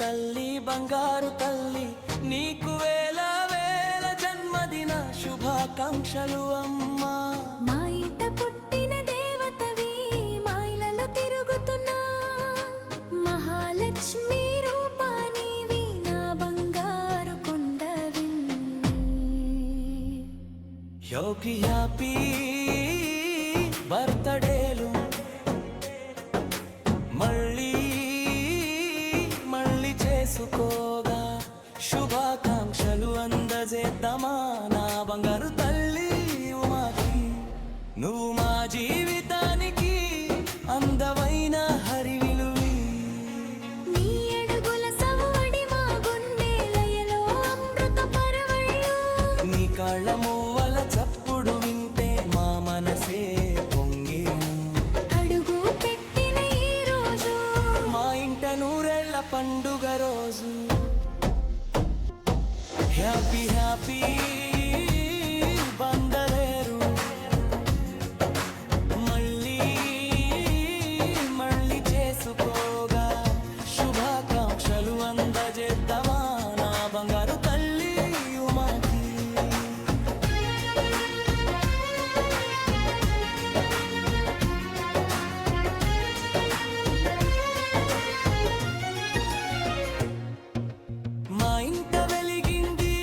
తల్లి బంగారు తల్లి నీకు వేల వేల జన్మదిన శుభాకాంక్షలు అమ్మా. మా ఇంట పుట్టిన దేవతవి మాయలలో తిరుగుతున్నా మహాలక్ష్మి రూపానివి నా బంగారు కొండవి. యోగి హ్యాపీ బర్త్డేలు మళ్ళీ మళ్ళీ చేసుకోగా శుభాకాంక్షలు అందజేద్దామా నా బంగారు తల్లి ఉమాకి. నువ్వు మా జీవితానికి అందమైన హరివిలువి. నీ అడుగుల సవ్వడి మా గుండె లయలో అమృత పరవళ్ళు. నీ కాళ్ళ మూవల చప్పుడు వింటే మా మనసే పొంగేను. అడుగు పెట్టిన ఈ రోజు మా ఇంట నూరేళ్ల పండుగ రోజు. హ్యాపీ హ్యాపీ బందలేరు మళ్ళీ మళ్ళీ చేసుకోగా శుభాకాంక్షలు అందజేద్దామా నా బంగారు తల్లి ఉమాకి. మా ఇంట వెలిగింది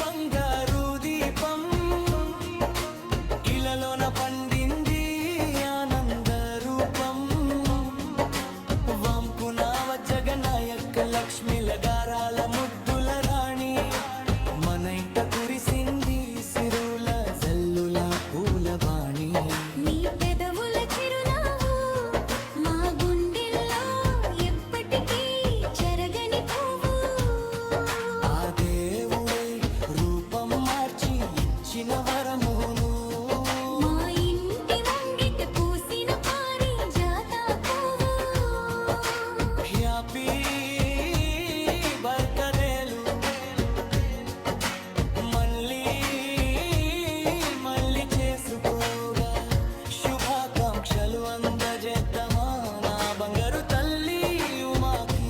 బంగారు దీపం, ఇలలోన పండింది ఆనంద రూపం. వంపున జగనాయక లక్ష్మిల గారాల ముద్దుల రాణి, మన ఇంట కురిసింది సిరుల జల్లుల పూలవాణి. నీ పెదవుల చిరునవ్వు మా గుండెల్లో ఎప్పటికీ చెరగని పువ్వు. ఆ దేవుడే రూపం మార్చి ఇచ్చిన వరమును. మా ఇంటి ముంగిట పూసిన పారిజాత పువ్వు. హ్యాపీ బర్త్డేలు మళ్ళీ మళ్ళీ చేసుకోగా శుభాకాంక్షలు అందజేద్దామా నా బంగారు తల్లి ఉమాకి.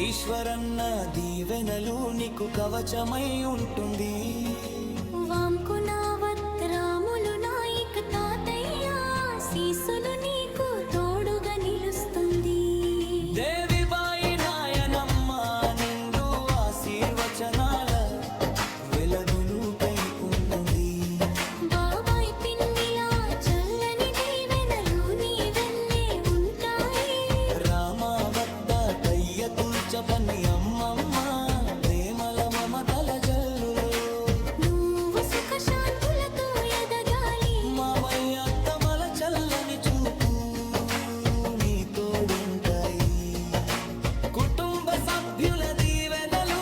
ఈశ్వరన్న దీవెనలు నీకు కవచమై ఉంటుంది. వాంకునావత్రాములు నాయక తాతయ్య శీసులు నీకు తోడుగా నిలుస్తుంది. దేవిబాయి నాయనమ్మ నిండు ఆశీర్వచనాల వెలుగులు కై ఉంటుంది. బాబాయ్ పిన్నిలా చల్లని దీవెనలు నీ వెన్నే ఉంటాయి. రామ వద్ద కయ్య కూర్చబని అమ్మమ్మ ప్రేమల మమతల జల్లులు. నువ్వు సుఖ శాంతులతో ఎదగాలి. మావయ్య అత్తమల చల్లని చూపు నీ తోడుంటాయి. కుటుంబ సభ్యుల దీవెనలు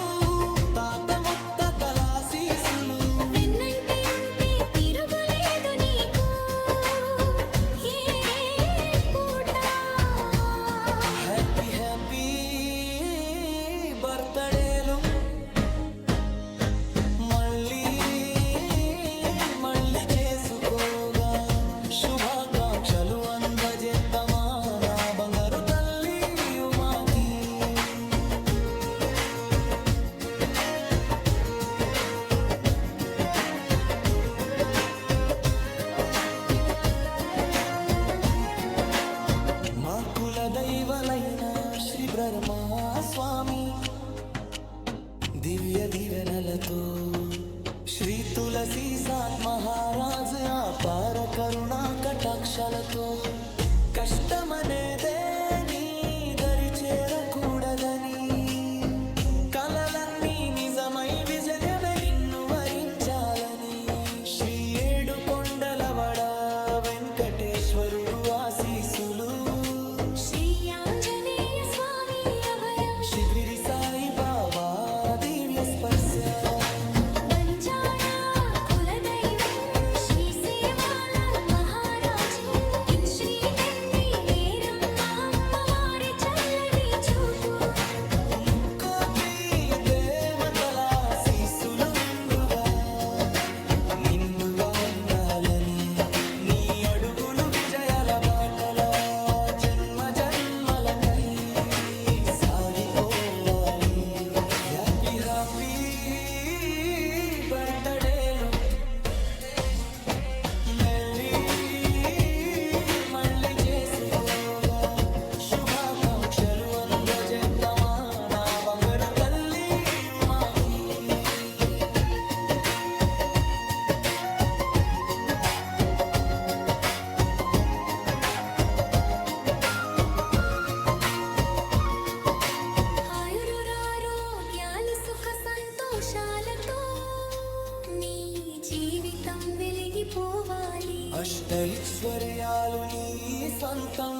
తాత ముత్తతల ఆశీస్సులు. వెన్నంటి ఉంటే తిరుగులేదు నీకు ఏ పూట. హ్యాపీ హ్యాపీ బర్త్డేలు మళ్ళీ మళ్ళీ చేసుకోగా శుభాకాంక్షలు అందజేద్దామా నా బంగారు తల్లి ఉమాకి. మా కుల దైవలైన శ్రీ బ్రహ్మా స్వామి దివ్య దీవెనలతో, శ్రీ తులసి సాత్ మహారాజ్ అపార కరుణా కటాక్షలతో కష్టమనేదే నీ దరి చేరకూడదని కలలన్నీ నిజమై విజయమే నిన్ను వరించాలని శ్రీ ఏడు కొండలవడ వెంకటేశ్వరుడు ఆశీస్సులు. శ్రీ ఆంజనేయ స్వామి అభయం. శిబిరి సాయి బాబా దివ్య స్పర్శ. బంజారా కులదైవం శ్రీ సేవాలాల్ మహారాజ్. శ్రీ అష్టైశ్వర్యాలు నీ సొంతం